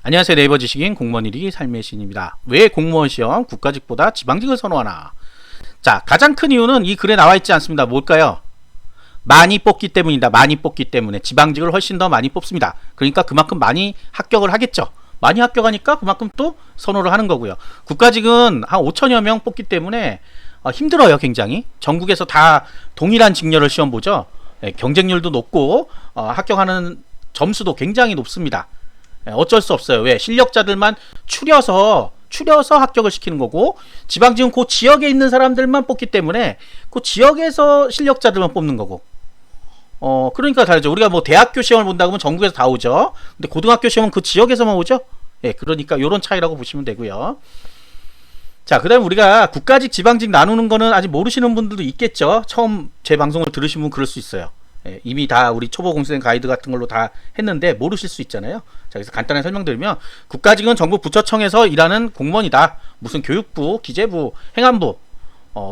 안녕하세요. 네이버 지식인 공무원 1위 삶의 신입니다. 왜 공무원 시험 국가직보다 지방직을 선호하나? 자, 가장 큰 이유는 이 글에 나와 있지 않습니다. 뭘까요? 많이 뽑기 때문이다. 많이 뽑기 때문에 지방직을 훨씬 더 많이 뽑습니다. 그러니까 그만큼 많이 합격을 하겠죠. 많이 합격하니까 그만큼 또 선호를 하는 거고요. 국가직은 한 5천여 명 뽑기 때문에 힘들어요. 굉장히. 전국에서 다 동일한 직렬을 시험 보죠. 경쟁률도 높고 합격하는 점수도 굉장히 높습니다. 어쩔 수 없어요. 왜? 실력자들만 추려서 합격을 시키는 거고, 지방직은 그 지역에 있는 사람들만 뽑기 때문에 그 지역에서 실력자들만 뽑는 거고. 그러니까 다르죠. 우리가 뭐 대학교 시험을 본다 그러면 전국에서 다 오죠. 근데 고등학교 시험은 그 지역에서만 오죠. 그러니까 요런 차이라고 보시면 되고요. 자, 그 다음에 우리가 국가직, 지방직 나누는 거는 아직 모르시는 분들도 있겠죠. 처음 제 방송을 들으신 분 그럴 수 있어요. 이미 다 우리 초보 공시생 가이드 같은 걸로 다 했는데 모르실 수 있잖아요. 자, 그래서 간단하게 설명드리면, 국가직은 정부 부처청에서 일하는 공무원이다. 무슨 교육부, 기재부, 행안부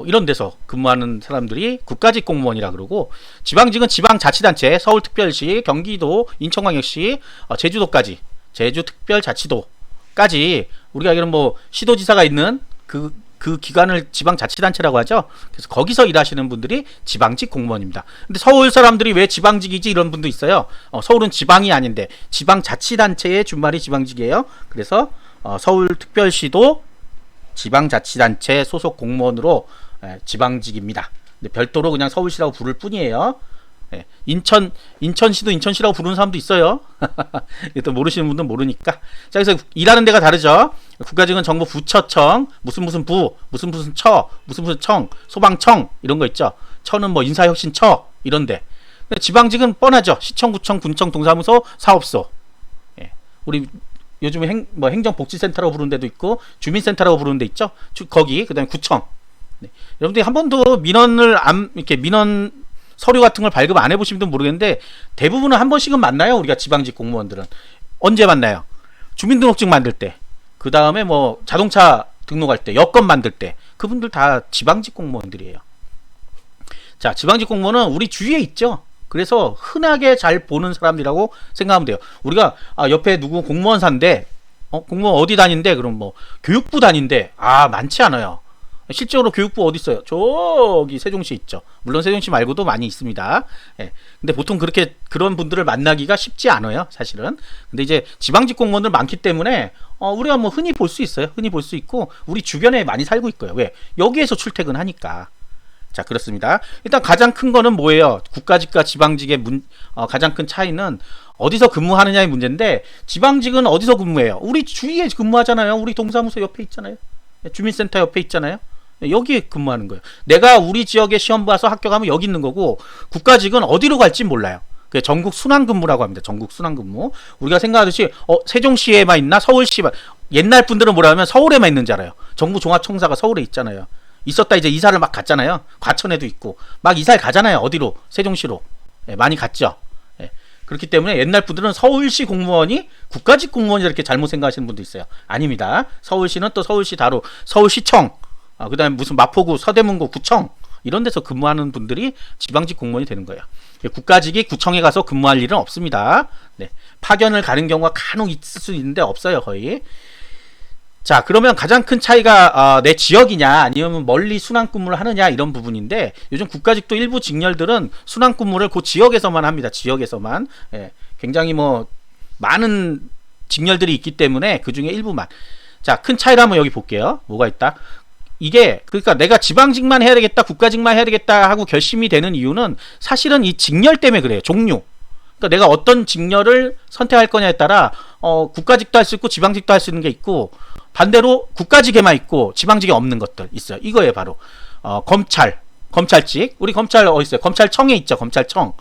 이런 데서 근무하는 사람들이 국가직 공무원이라 그러고, 지방직은 지방자치단체, 서울특별시, 경기도, 인천광역시, 제주도까지, 제주특별자치도까지, 우리가 이런 뭐 시도지사가 있는 그 기관을 지방자치단체라고 하죠. 그래서 거기서 일하시는 분들이 지방직 공무원입니다. 근데 서울 사람들이 왜 지방직이지 이런 분도 있어요. 서울은 지방이 아닌데 지방자치단체의 준말이 지방직이에요. 그래서 서울특별시도 지방자치단체 소속 공무원으로 지방직입니다. 근데 별도로 그냥 서울시라고 부를 뿐이에요. 인천시도 인천시라고 부르는 사람도 있어요. 또 모르시는 분들은 모르니까. 자, 그래서 일하는 데가 다르죠. 국가직은 정부 부처청, 무슨 부, 무슨 처, 무슨 청, 소방청 이런 거 있죠. 처는 뭐 인사혁신처 이런데. 지방직은 뻔하죠. 시청, 구청, 군청, 동사무소, 사업소. 우리 요즘에 행정복지센터라고 부르는 데도 있고 주민센터라고 부르는 데 있죠. 거기, 그다음에 구청. 여러분들이 한 번도 민원 서류 같은 걸 발급 안 해보신 분들은 모르겠는데, 대부분은 한 번씩은 만나요. 우리가 지방직 공무원들은. 언제 만나요? 주민등록증 만들 때, 그 다음에 뭐 자동차 등록할 때, 여권 만들 때. 그분들 다 지방직 공무원들이에요. 자, 지방직 공무원은 우리 주위에 있죠. 그래서 흔하게 잘 보는 사람들이라고 생각하면 돼요. 우리가 옆에 누구 공무원 산대, 공무원 어디 다닌대? 그럼 뭐 교육부 다닌대. 많지 않아요. 실제로 교육부 어디 있어요? 저기 세종시 있죠. 물론 세종시 말고도 많이 있습니다. 근데 보통 그런 분들을 만나기가 쉽지 않아요, 사실은. 근데 이제 지방직 공무원들 많기 때문에 우리가 뭐 흔히 볼 수 있어요. 흔히 볼 수 있고 우리 주변에 많이 살고 있고요. 왜? 여기에서 출퇴근하니까. 자, 그렇습니다. 일단 가장 큰 거는 뭐예요? 국가직과 지방직의 가장 큰 차이는 어디서 근무하느냐의 문제인데, 지방직은 어디서 근무해요? 우리 주위에 근무하잖아요. 우리 동사무소 옆에 있잖아요. 주민센터 옆에 있잖아요. 여기에 근무하는 거예요. 내가 우리 지역에 시험 봐서 합격하면 여기 있는 거고, 국가직은 어디로 갈지 몰라요. 그게 전국 순환근무라고 합니다. 전국 순환근무. 우리가 생각하듯이 세종시에만 있나 서울시만, 옛날 분들은 뭐라 하면 서울에만 있는 줄 알아요. 정부 종합청사가 서울에 있잖아요. 있었다 이제 이사를 막 갔잖아요. 과천에도 있고 막 이사를 가잖아요. 어디로? 세종시로. 많이 갔죠. 그렇기 때문에 옛날 분들은 서울시 공무원이 국가직 공무원이 이렇게 잘못 생각하시는 분도 있어요. 아닙니다. 서울시는 또 서울시 다루, 서울시청, 그 다음에 무슨 마포구, 서대문구, 구청 이런 데서 근무하는 분들이 지방직 공무원이 되는 거예요. 국가직이 구청에 가서 근무할 일은 없습니다. 파견을 가는 경우가 간혹 있을 수 있는데 없어요, 거의. 자, 그러면 가장 큰 차이가 내 지역이냐 아니면 멀리 순환근무를 하느냐 이런 부분인데, 요즘 국가직도 일부 직렬들은 순환근무를 그 지역에서만 합니다. 지역에서만. 굉장히 뭐 많은 직렬들이 있기 때문에 그 중에 일부만. 자, 큰 차이를 한번 여기 볼게요. 뭐가 있다? 이게 그러니까 내가 지방직만 해야 되겠다, 국가직만 해야 되겠다 하고 결심이 되는 이유는 사실은 이 직렬 때문에 그래요. 종류. 그러니까 내가 어떤 직렬을 선택할 거냐에 따라 국가직도 할 수 있고 지방직도 할 수 있는 게 있고, 반대로 국가직에만 있고 지방직에 없는 것들 있어요. 이거예요, 바로. 검찰직. 우리 검찰 어디 있어요? 검찰청에 있죠. 검찰청.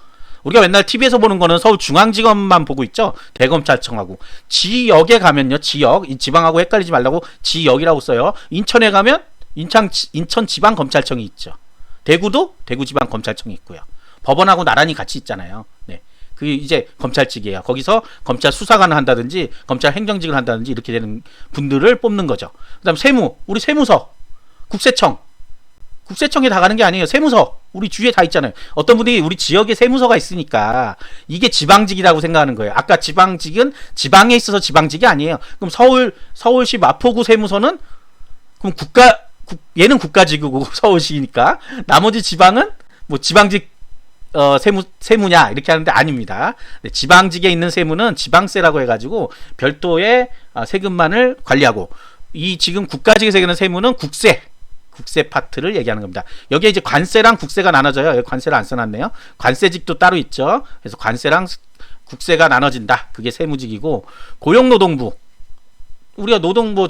우리가 맨날 TV에서 보는 거는 서울중앙지검만 보고 있죠. 대검찰청하고. 지역에 가면요, 지역, 이 지방하고 헷갈리지 말라고 지역이라고 써요. 인천에 가면 인천지방검찰청이 있죠. 대구도 대구지방검찰청이 있고요. 법원하고 나란히 같이 있잖아요. 그게 이제 검찰직이에요. 거기서 검찰 수사관을 한다든지 검찰 행정직을 한다든지 이렇게 되는 분들을 뽑는 거죠. 그 다음 세무, 우리 세무서, 국세청, 국세청에 다 가는 게 아니에요. 세무서. 우리 주위에 다 있잖아요. 어떤 분이 우리 지역에 세무서가 있으니까 이게 지방직이라고 생각하는 거예요. 아까 지방직은 지방에 있어서 지방직이 아니에요. 그럼 서울시 마포구 세무서는 그럼 얘는 국가직이고 서울시니까 나머지 지방은 뭐 지방직 세무냐 이렇게 하는데 아닙니다. 네, 지방직에 있는 세무는 지방세라고 해가지고 별도의 세금만을 관리하고 이 지금 국가직에서 얘기하는 세무는 국세 파트를 얘기하는 겁니다. 여기에 이제 관세랑 국세가 나눠져요. 여기 관세를 안 써놨네요. 관세직도 따로 있죠. 그래서 관세랑 국세가 나눠진다. 그게 세무직이고 고용노동부 우리가 노동부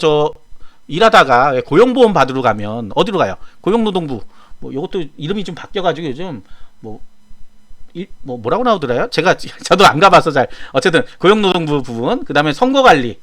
일하다가 고용보험 받으러 가면 어디로 가요? 고용노동부 뭐 이것도 이름이 좀 바뀌어가지고 요즘 뭐라고 나오더라요? 저도 안 가봐서 잘 어쨌든 고용노동부 부분 그 다음에 선거관리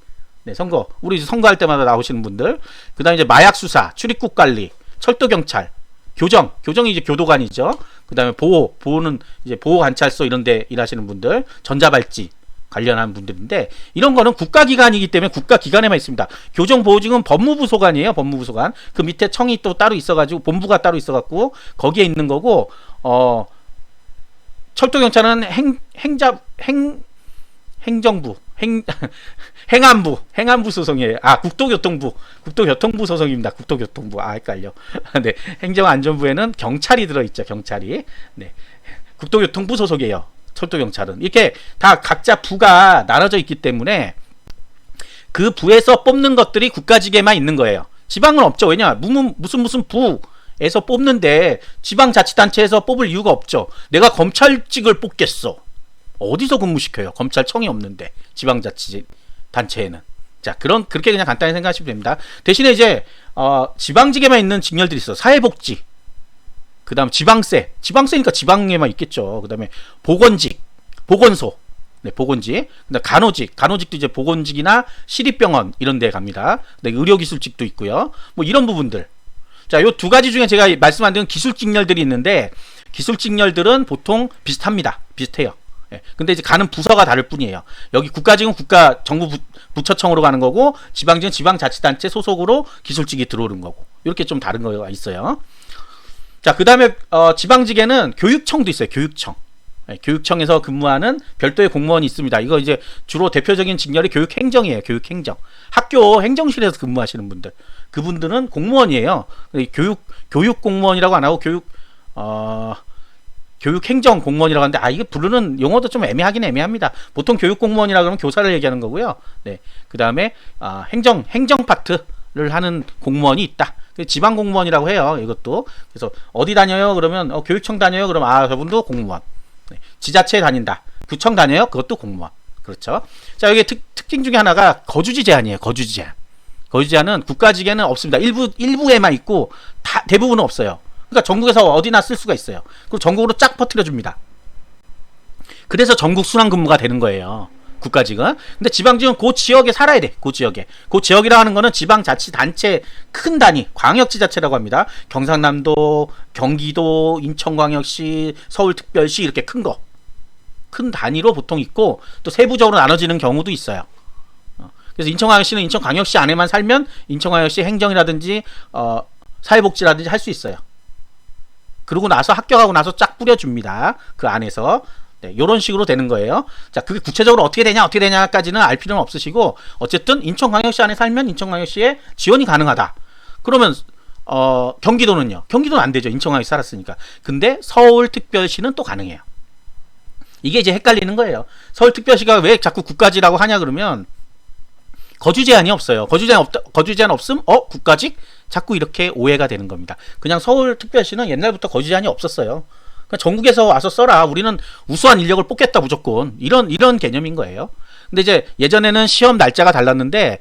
네, 우리 선거할 때마다 나오시는 분들 그 다음에 이제 마약수사 출입국관리 철도경찰 교정이 이제 교도관이죠. 그 다음에 보호는 이제 보호관찰소 이런 데 일하시는 분들 전자발찌 관련한 분들인데 이런 거는 국가기관이기 때문에 국가기관에만 있습니다. 교정보호직은 법무부 소관이에요. 법무부 소관. 그 밑에 청이 또 따로 있어가지고 본부가 따로 있어갖고 거기에 있는 거고 철도경찰은 행정부 행안부 소송이에요. 국토교통부 소송입니다. 국토교통부 헷갈려. 네, 행정안전부에는 경찰이 들어있죠. 경찰이 네, 국토교통부 소속이에요. 철도경찰은 이렇게 다 각자 부가 나눠져 있기 때문에 그 부에서 뽑는 것들이 국가직에만 있는 거예요. 지방은 없죠. 왜냐 무슨 부에서 뽑는데 지방자치단체에서 뽑을 이유가 없죠. 내가 검찰직을 뽑겠어. 어디서 근무시켜요? 검찰청이 없는데 지방자치단체에는. 자 그렇게 그냥 간단히 생각하시면 됩니다. 대신에 이제 지방직에만 있는 직렬들이 있어. 사회복지 그 다음 지방세니까 지방에만 있겠죠. 그 다음에 보건소 네, 보건직 그 다음 간호직도 이제 보건직이나 시립병원 이런 데 갑니다. 네, 의료기술직도 있고요. 뭐 이런 부분들. 자, 요 두 가지 중에 제가 말씀 안 드린 기술직렬들이 있는데 기술직렬들은 보통 비슷해요. 예, 근데 이제 가는 부서가 다를 뿐이에요. 여기 국가직은 정부 부처청으로 가는 거고 지방직은 지방자치단체 소속으로 기술직이 들어오는 거고 이렇게 좀 다른 거가 있어요. 자, 그 다음에 지방직에는 교육청도 있어요. 네, 교육청에서 근무하는 별도의 공무원이 있습니다. 이거 이제 주로 대표적인 직렬이 교육행정이에요. 교육행정. 학교 행정실에서 근무하시는 분들. 그분들은 공무원이에요. 교육 공무원이라고 안 하고 교육행정 공무원이라고 하는데 이게 부르는 용어도 좀 애매하긴 애매합니다. 보통 교육 공무원이라고 하면 교사를 얘기하는 거고요. 네, 그 다음에 행정 파트를 하는 공무원이 있다. 지방 공무원이라고 해요. 이것도. 그래서 어디 다녀요? 그러면 교육청 다녀요? 그러면 저분도 공무원. 네, 지자체에 다닌다. 구청 다녀요? 그것도 공무원. 그렇죠. 자, 여기 특징 중에 하나가 거주지 제한이에요. 거주지 제한은 국가직에는 없습니다. 일부에만 있고 대부분은 없어요. 그러니까 전국에서 어디나 쓸 수가 있어요. 그리고 전국으로 쫙 퍼뜨려 줍니다. 그래서 전국 순환 근무가 되는 거예요. 국가직은. 근데 지방직은 그 지역에 살아야 돼. 그 지역이라고 하는 거는 지방자치단체 큰 단위, 광역지자체라고 합니다. 경상남도, 경기도, 인천광역시, 서울특별시 이렇게 큰 단위로 보통 있고 또 세부적으로 나눠지는 경우도 있어요. 그래서 인천광역시는 인천광역시 안에만 살면 인천광역시 행정이라든지 사회복지라든지 할 수 있어요. 그러고 나서 합격하고 나서 쫙 뿌려줍니다. 그 안에서. 네, 요런 식으로 되는 거예요. 자, 그게 구체적으로 어떻게 되냐까지는 알 필요는 없으시고 어쨌든 인천광역시 안에 살면 인천광역시에 지원이 가능하다. 그러면 경기도는요? 경기도는 안 되죠. 인천광역시 살았으니까. 근데 서울특별시는 또 가능해요. 이게 이제 헷갈리는 거예요. 서울특별시가 왜 자꾸 국가지라고 하냐 그러면 거주 제한이 없어요. 거주 제한 없음? 국가직? 자꾸 이렇게 오해가 되는 겁니다. 그냥 서울특별시는 옛날부터 거주 제한이 없었어요. 그러니까 전국에서 와서 써라. 우리는 우수한 인력을 뽑겠다 무조건. 이런 개념인 거예요. 근데 이제 예전에는 시험 날짜가 달랐는데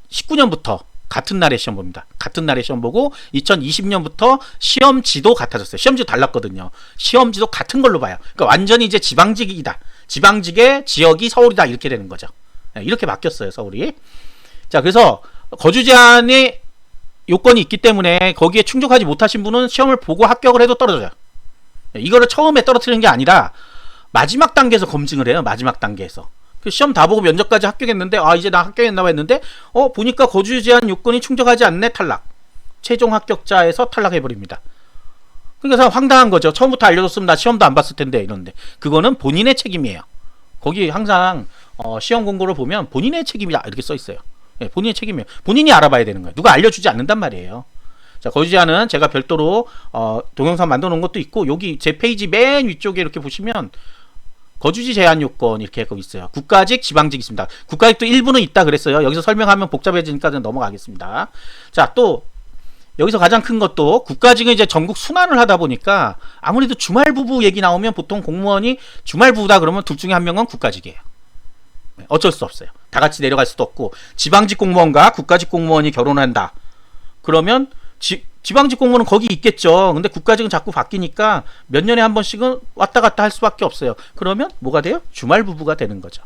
2019년부터 같은 날에 시험 봅니다. 같은 날에 시험 보고 2020년부터 시험지도 같아졌어요. 시험지도 달랐거든요. 시험지도 같은 걸로 봐요. 그러니까 완전히 이제 지방직이다. 지방직의 지역이 서울이다. 이렇게 되는 거죠. 이렇게 바뀌었어요. 서울이. 자, 그래서 거주 제한의 요건이 있기 때문에 거기에 충족하지 못하신 분은 시험을 보고 합격을 해도 떨어져요. 이거를 처음에 떨어뜨리는 게 아니라 마지막 단계에서 검증을 해요. 마지막 단계에서. 시험 다 보고 면접까지 합격했는데 이제 나 합격했나 봐 했는데 보니까 거주 제한 요건이 충족하지 않네. 탈락. 최종 합격자에서 탈락해버립니다. 그러니까 황당한 거죠. 처음부터 알려줬으면 나 시험도 안 봤을 텐데 이런데 그거는 본인의 책임이에요. 거기 항상 시험 공고를 보면 본인의 책임이다 이렇게 써 있어요. 예, 본인의 책임이에요. 본인이 알아봐야 되는 거예요. 누가 알려주지 않는단 말이에요. 자, 거주자는 제가 별도로 동영상 만들어 놓은 것도 있고 여기 제 페이지 맨 위쪽에 이렇게 보시면 거주지 제한 요건 이렇게 하고 있어요. 국가직, 지방직 있습니다. 국가직도 일부는 있다 그랬어요. 여기서 설명하면 복잡해지니까 넘어가겠습니다. 자, 또 여기서 가장 큰 것도 국가직은 이제 전국 순환을 하다 보니까 아무래도 주말부부 얘기 나오면 보통 공무원이 주말부부다 그러면 둘 중에 한 명은 국가직이에요. 어쩔 수 없어요. 다 같이 내려갈 수도 없고 지방직 공무원과 국가직 공무원이 결혼한다. 그러면 지방직 공무원은 거기 있겠죠. 근데 국가직은 자꾸 바뀌니까 몇 년에 한 번씩은 왔다 갔다 할 수밖에 없어요. 그러면 뭐가 돼요? 주말부부가 되는 거죠.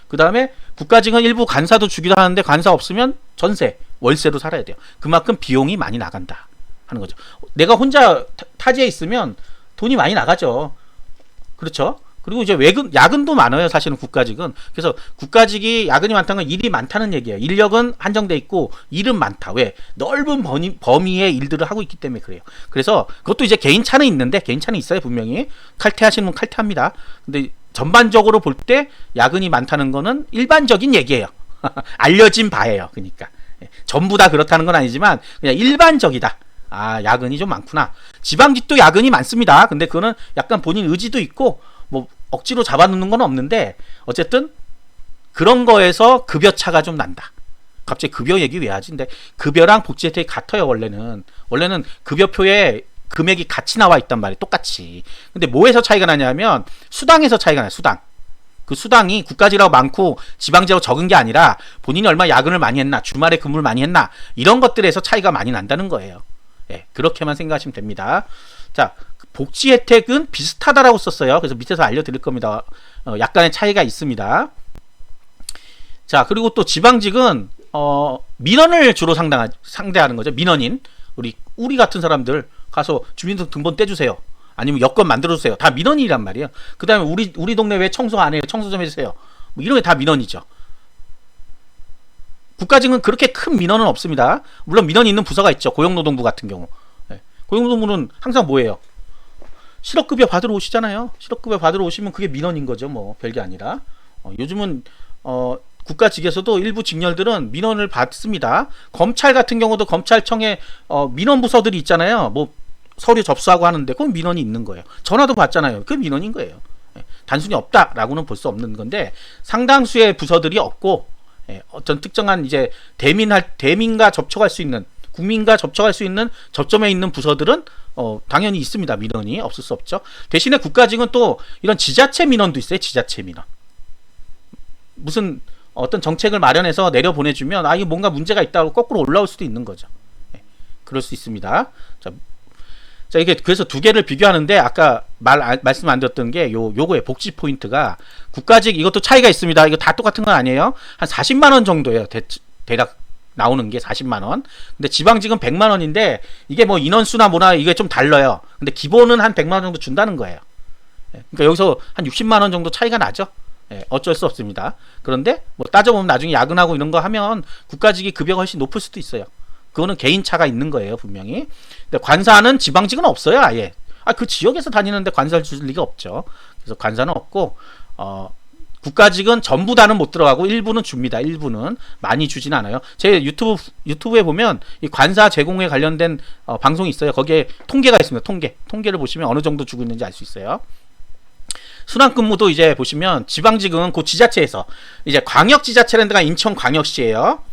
그 다음에 국가직은 일부 관사도 주기도 하는데 관사 없으면 전세, 월세로 살아야 돼요. 그만큼 비용이 많이 나간다 하는 거죠. 내가 혼자 타지에 있으면 돈이 많이 나가죠. 그렇죠? 그리고 이제 야근도 많아요. 사실은 국가직은. 그래서 국가직이 야근이 많다는 건 일이 많다는 얘기예요. 인력은 한정돼 있고 일은 많다. 왜? 넓은 범위의 일들을 하고 있기 때문에 그래요. 그래서 그것도 이제 개인차는 있는데 개인차는 있어요. 분명히. 칼퇴하시는 분 칼퇴합니다. 근데 전반적으로 볼 때 야근이 많다는 거는 일반적인 얘기예요. 알려진 바예요. 그러니까 전부 다 그렇다는 건 아니지만 그냥 일반적이다. 아, 야근이 좀 많구나. 지방직도 야근이 많습니다. 근데 그거는 약간 본인 의지도 있고 뭐 억지로 잡아놓는 건 없는데 어쨌든 그런 거에서 급여 차가 좀 난다. 갑자기 급여 얘기 왜 하지? 근데 급여랑 복지 혜택이 같아요. 원래는 급여표에 금액이 같이 나와 있단 말이에요. 똑같이. 근데 뭐에서 차이가 나냐면 수당에서 차이가 나요. 수당. 그 수당이 국가직이라고 많고 지방직이라고 적은 게 아니라 본인이 얼마 야근을 많이 했나, 주말에 근무를 많이 했나 이런 것들에서 차이가 많이 난다는 거예요. 예, 그렇게만 생각하시면 됩니다. 자, 복지 혜택은 비슷하다라고 썼어요. 그래서 밑에서 알려드릴 겁니다. 약간의 차이가 있습니다. 자, 그리고 또 지방직은 민원을 주로 상대하는 거죠. 민원인. 우리 같은 사람들 가서 주민등본 떼주세요. 아니면 여권 만들어주세요. 다 민원이란 말이에요. 그 다음에 우리 동네 왜 청소 안 해요? 청소 좀 해주세요. 뭐 이런 게 다 민원이죠. 국가직은 그렇게 큰 민원은 없습니다. 물론 민원이 있는 부서가 있죠. 고용노동부 같은 경우. 네. 고용노동부는 항상 뭐예요? 실업급여 받으러 오시잖아요. 실업급여 받으러 오시면 그게 민원인 거죠. 뭐 별게 아니라. 요즘은 국가직에서도 일부 직렬들은 민원을 받습니다. 검찰 같은 경우도 검찰청에 민원 부서들이 있잖아요. 뭐 서류 접수하고 하는데 그건 민원이 있는 거예요. 전화도 받잖아요. 그게 민원인 거예요. 단순히 없다라고는 볼 수 없는 건데 상당수의 부서들이 없고 어떤 특정한 이제 대민과 접촉할 수 있는 국민과 접촉할 수 있는 접점에 있는 부서들은 당연히 있습니다. 민원이 없을 수 없죠. 대신에 국가직은 또 이런 지자체 민원도 있어요. 지자체 민원. 무슨 어떤 정책을 마련해서 내려보내주면 이게 뭔가 문제가 있다고 거꾸로 올라올 수도 있는 거죠. 그럴 수 있습니다. 자, 이게 그래서 두 개를 비교하는데 아까 말씀 안 드렸던 게 요거의 복지 포인트가 국가직 이것도 차이가 있습니다. 이거 다 똑같은 건 아니에요. 한 40만 원 정도예요. 대략 나오는 게 40만 원. 근데 지방직은 100만 원인데 이게 뭐 인원수나 뭐나 이게 좀 달라요. 근데 기본은 한 100만 원 정도 준다는 거예요. 그러니까 여기서 한 60만 원 정도 차이가 나죠. 어쩔 수 없습니다. 그런데 뭐 따져보면 나중에 야근하고 이런 거 하면 국가직이 급여가 훨씬 높을 수도 있어요. 그거는 개인차가 있는 거예요, 분명히. 근데 관사는 지방직은 없어요, 아예. 그 지역에서 다니는데 관사를 줄 리가 없죠. 그래서 관사는 없고, 국가직은 전부 다는 못 들어가고 일부는 줍니다. 일부는 많이 주진 않아요. 제 유튜브에 보면 이 관사 제공에 관련된 방송이 있어요. 거기에 통계가 있습니다. 통계를 보시면 어느 정도 주고 있는지 알 수 있어요. 순환근무도 이제 보시면 지방직은 그 지자체에서 이제 광역지자체라는 데가 인천광역시예요.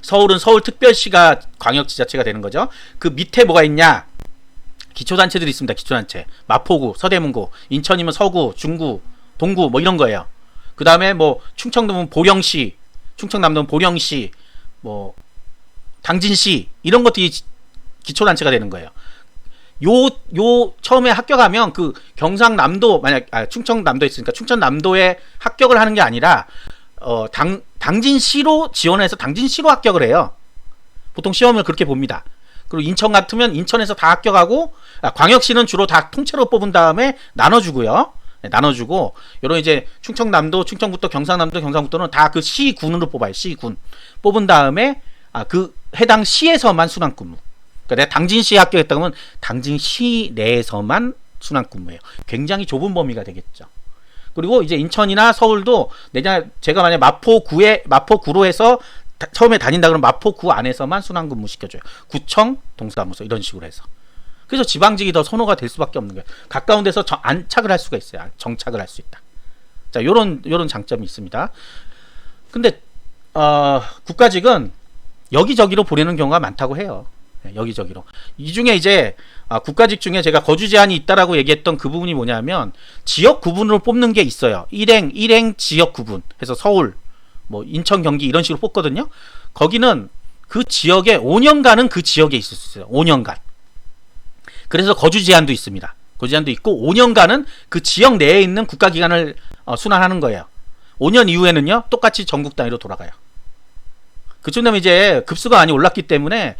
서울은 서울특별시가 광역지자체가 되는 거죠. 그 밑에 뭐가 있냐? 기초단체들이 있습니다. 기초단체. 마포구, 서대문구, 인천이면 서구, 중구, 동구 뭐 이런 거예요. 그 다음에 뭐 충청도면 보령시, 충청남도는 보령시, 뭐 당진시 이런 것들이 기초단체가 되는 거예요. 요 처음에 합격하면 그 경상남도 만약 충청남도에 있으니까 충청남도에 합격을 하는 게 아니라 당진시로 지원해서 당진시로 합격을 해요. 보통 시험을 그렇게 봅니다. 그리고 인천 같으면 인천에서 다 합격하고 광역시는 주로 다 통째로 뽑은 다음에 나눠주고요. 나눠주고 요런 이제 충청남도, 충청북도, 경상남도, 경상북도는 다 그 시군으로 뽑아요. 시군 뽑은 다음에 그 해당 시에서만 순환근무. 그러니까 내가 당진시에 합격했다 그러면 당진시 내에서만 순환근무예요. 굉장히 좁은 범위가 되겠죠. 그리고 이제 인천이나 서울도 제가 만약 마포구로 해서 처음에 다닌다 그러면 마포구 안에서만 순환근무 시켜줘요. 구청, 동사무소 이런 식으로 해서. 그래서 지방직이 더 선호가 될 수밖에 없는 거예요. 가까운 데서 안착을 할 수가 있어요. 정착을 할 수 있다. 자, 요런 장점이 있습니다. 근데 국가직은 여기저기로 보내는 경우가 많다고 해요. 네, 여기저기로. 이 중에 이제 국가직 중에 제가 거주 제한이 있다라고 얘기했던 그 부분이 뭐냐면 지역 구분으로 뽑는 게 있어요. 일행 지역 구분 해서 서울, 뭐 인천, 경기 이런 식으로 뽑거든요. 거기는 그 지역에 5년간은 그 지역에 있을 수 있어요. 5년간. 그래서 거주 제한도 있습니다. 거주 제한도 있고 5년간은 그 지역 내에 있는 국가기관을 순환하는 거예요. 5년 이후에는요 똑같이 전국 단위로 돌아가요. 그쯤 되면 이제 급수가 많이 올랐기 때문에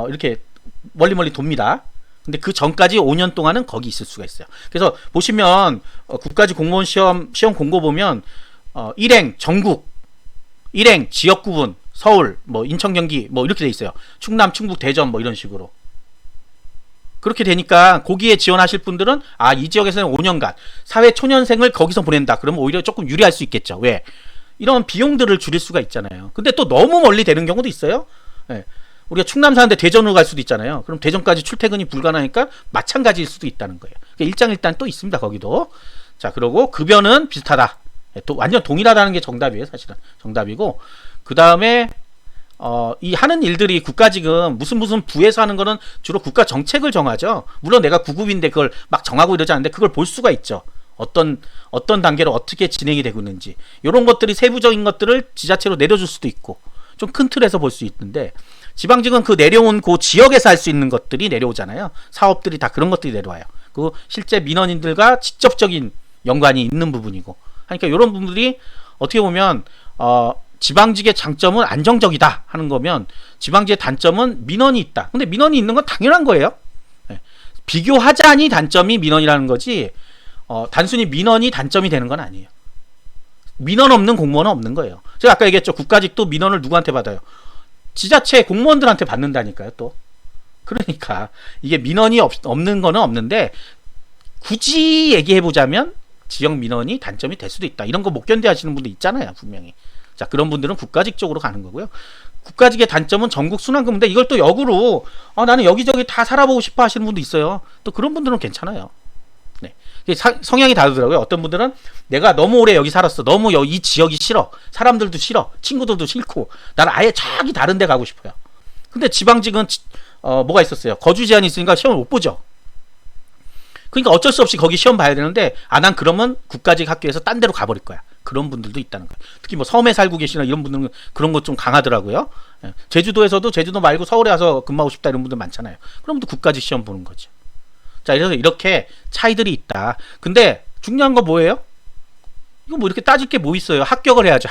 이렇게 멀리 돕니다. 근데 그 전까지 5년 동안은 거기 있을 수가 있어요. 그래서 보시면 국가직 공무원 시험 공고 보면 일행 전국, 일행 지역 구분, 서울, 뭐 인천, 경기 뭐 이렇게 돼 있어요. 충남, 충북, 대전 뭐 이런 식으로. 그렇게 되니까 거기에 지원하실 분들은 이 지역에서는 5년간 사회 초년생을 거기서 보낸다. 그러면 오히려 조금 유리할 수 있겠죠. 왜? 이런 비용들을 줄일 수가 있잖아요. 근데 또 너무 멀리 되는 경우도 있어요. 네. 우리가 충남 사는데 대전으로 갈 수도 있잖아요. 그럼 대전까지 출퇴근이 불가능하니까 마찬가지일 수도 있다는 거예요. 그러니까 일장일단 또 있습니다. 거기도. 자, 그리고 급여는 비슷하다. 또 완전 동일하다는 게 정답이에요. 사실은 정답이고, 그 다음에 이 하는 일들이 국가직은 무슨 부에서 하는 거는 주로 국가 정책을 정하죠. 물론 내가 구급인데 그걸 막 정하고 이러지 않는데 그걸 볼 수가 있죠. 어떤 단계로 어떻게 진행이 되고 있는지. 이런 것들이 세부적인 것들을 지자체로 내려줄 수도 있고 좀 큰 틀에서 볼 수 있는데, 지방직은 그 내려온 그 지역에서 할 수 있는 것들이 내려오잖아요. 사업들이 다 그런 것들이 내려와요. 그 실제 민원인들과 직접적인 연관이 있는 부분이고 하니까 이런 부분들이 어떻게 보면 지방직의 장점은 안정적이다 하는 거면 지방직의 단점은 민원이 있다. 근데 민원이 있는 건 당연한 거예요. 네. 비교하자니 단점이 민원이라는 거지 단순히 민원이 단점이 되는 건 아니에요. 민원 없는 공무원은 없는 거예요. 제가 아까 얘기했죠. 국가직도 민원을 누구한테 받아요? 지자체 공무원들한테 받는다니까요. 또 그러니까 이게 민원이 없는 거는 없는데 굳이 얘기해보자면 지역 민원이 단점이 될 수도 있다. 이런 거 못 견뎌 하시는 분들 있잖아요. 분명히. 자, 그런 분들은 국가직 쪽으로 가는 거고요. 국가직의 단점은 전국 순환근무인데 이걸 또 역으로 나는 여기저기 다 살아보고 싶어 하시는 분도 있어요. 또 그런 분들은 괜찮아요. 네. 성향이 다르더라고요. 어떤 분들은 내가 너무 오래 여기 살았어. 너무 이 지역이 싫어. 사람들도 싫어. 친구들도 싫고 나는 아예 저기 다른 데 가고 싶어요. 근데 지방직은 뭐가 있었어요? 거주 제한이 있으니까 시험을 못 보죠. 그러니까 어쩔 수 없이 거기 시험 봐야 되는데 난 그러면 국가직 학교에서 딴 데로 가버릴 거야. 그런 분들도 있다는 거예요. 특히 뭐 섬에 살고 계시나 이런 분들은 그런 것 좀 강하더라고요. 제주도에서도 제주도 말고 서울에 와서 근무하고 싶다 이런 분들 많잖아요. 그럼 또 국가직 시험 보는 거죠. 자, 그래서 이렇게 차이들이 있다. 근데 중요한 거 뭐예요? 이거 뭐 이렇게 따질 게 뭐 있어요? 합격을 해야죠.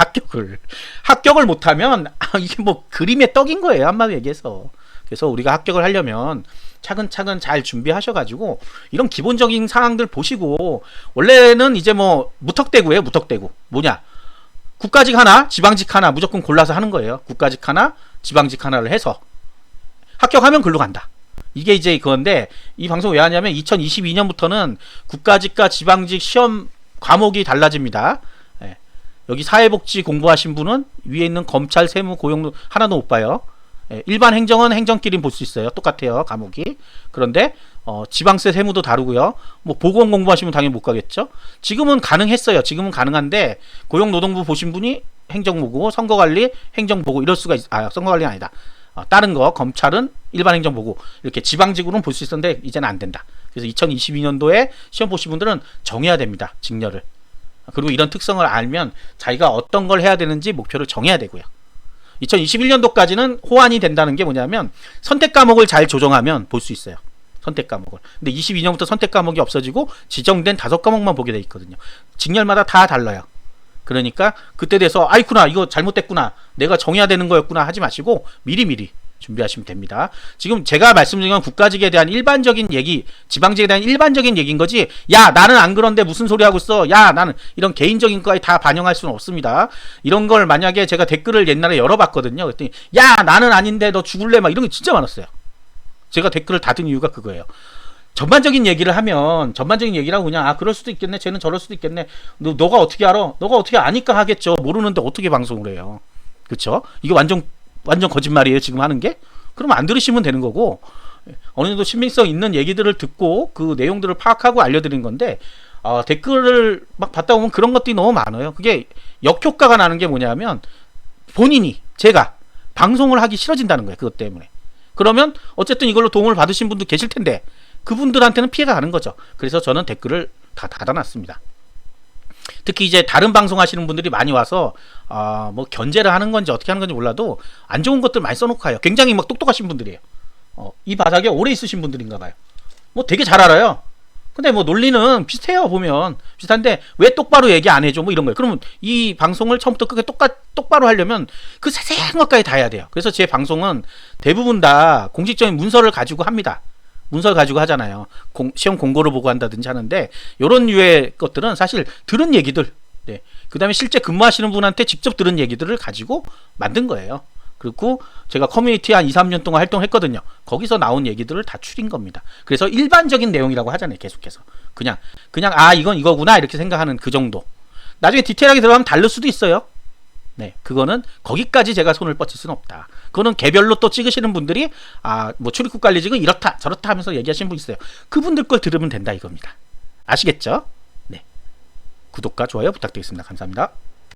합격을 못하면 이게 뭐 그림의 떡인 거예요. 한마디로 얘기해서. 그래서 우리가 합격을 하려면 차근차근 잘 준비하셔가지고 이런 기본적인 상황들 보시고, 원래는 이제 뭐 무턱대구예요. 무턱대구 뭐냐, 국가직 하나 지방직 하나 무조건 골라서 하는 거예요. 국가직 하나 지방직 하나를 해서 합격하면 글로 간다. 이게 이제 그건데, 이 방송 왜 하냐면 2022년부터는 국가직과 지방직 시험 과목이 달라집니다. 여기 사회복지 공부하신 분은 위에 있는 검찰, 세무, 고용 하나도 못 봐요. 일반 행정은 행정끼리 볼 수 있어요. 똑같아요, 과목이. 그런데 지방세, 세무도 다르고요. 뭐 보건 공부하시면 당연히 못 가겠죠. 지금은 가능했어요. 지금은 가능한데 고용노동부 보신 분이 행정보고, 선거관리 행정보고 이럴 수가 선거관리는 아니다. 다른 거 검찰은 일반 행정보고 이렇게 지방직으로는 볼 수 있었는데 이제는 안 된다. 그래서 2022년도에 시험 보신 분들은 정해야 됩니다. 직렬을. 그리고 이런 특성을 알면 자기가 어떤 걸 해야 되는지 목표를 정해야 되고요. 2021년도까지는 호환이 된다는 게 뭐냐면 선택 과목을 잘 조정하면 볼 수 있어요. 선택 과목을. 근데 22년부터 선택 과목이 없어지고 지정된 5과목만 보게 돼 있거든요. 직렬마다 다 달라요. 그러니까 그때 돼서 아이쿠나 이거 잘못됐구나, 내가 정해야 되는 거였구나 하지 마시고 미리미리 준비하시면 됩니다. 지금 제가 말씀드린 건 국가직에 대한 일반적인 얘기, 지방직에 대한 일반적인 얘기인 거지, 야 나는 안 그런데 무슨 소리 하고 있어, 야 나는, 이런 개인적인 거에 다 반영할 수는 없습니다. 이런 걸 만약에 제가 댓글을 옛날에 열어봤거든요. 그랬더니 야 나는 아닌데 너 죽을래, 막 이런 게 진짜 많았어요. 제가 댓글을 닫은 이유가 그거예요. 전반적인 얘기를 하면, 전반적인 얘기라고 그냥 아 그럴 수도 있겠네, 쟤는 저럴 수도 있겠네, 너가 어떻게 알아, 너가 어떻게 아니까 하겠죠. 모르는데 어떻게 방송을 해요. 그쵸? 이게 완전 거짓말이에요 지금 하는 게. 그러면 안 들으시면 되는 거고, 어느 정도 신빙성 있는 얘기들을 듣고 그 내용들을 파악하고 알려드린 건데, 댓글을 막 받다 보면 그런 것들이 너무 많아요. 그게 역효과가 나는 게 뭐냐면, 본인이, 제가 방송을 하기 싫어진다는 거예요. 그것 때문에. 그러면 어쨌든 이걸로 도움을 받으신 분도 계실 텐데 그분들한테는 피해가 가는 거죠. 그래서 저는 댓글을 다 닫아놨습니다. 특히 이제 다른 방송 하시는 분들이 많이 와서 뭐 견제를 하는 건지 어떻게 하는 건지 몰라도 안 좋은 것들 많이 써놓고 가요. 굉장히 막 똑똑하신 분들이에요. 이 바닥에 오래 있으신 분들인가 봐요. 뭐 되게 잘 알아요. 근데 뭐 논리는 비슷해요. 보면 비슷한데 왜 똑바로 얘기 안 해줘, 뭐 이런 거예요. 그러면 이 방송을 처음부터 끝까지 똑바로 하려면 그 세세한 것까지 다 해야 돼요. 그래서 제 방송은 대부분 다 공식적인 문서를 가지고 합니다. 문서 가지고 하잖아요. 시험 공고를 보고 한다든지 하는데, 요런 류의 것들은 사실 들은 얘기들, 네, 그 다음에 실제 근무하시는 분한테 직접 들은 얘기들을 가지고 만든 거예요. 그리고 제가 커뮤니티 한 2, 3년 동안 활동했거든요. 거기서 나온 얘기들을 다 추린 겁니다. 그래서 일반적인 내용이라고 하잖아요. 계속해서 그냥 아 이건 이거구나 이렇게 생각하는 그 정도. 나중에 디테일하게 들어가면 다를 수도 있어요. 네, 그거는 거기까지 제가 손을 뻗칠 수는 없다. 그거는 개별로 또 찍으시는 분들이 뭐 출입국 관리직은 이렇다 저렇다 하면서 얘기하시는 분 있어요. 그분들 걸 들으면 된다 이겁니다. 아시겠죠? 네, 구독과 좋아요 부탁드리겠습니다. 감사합니다.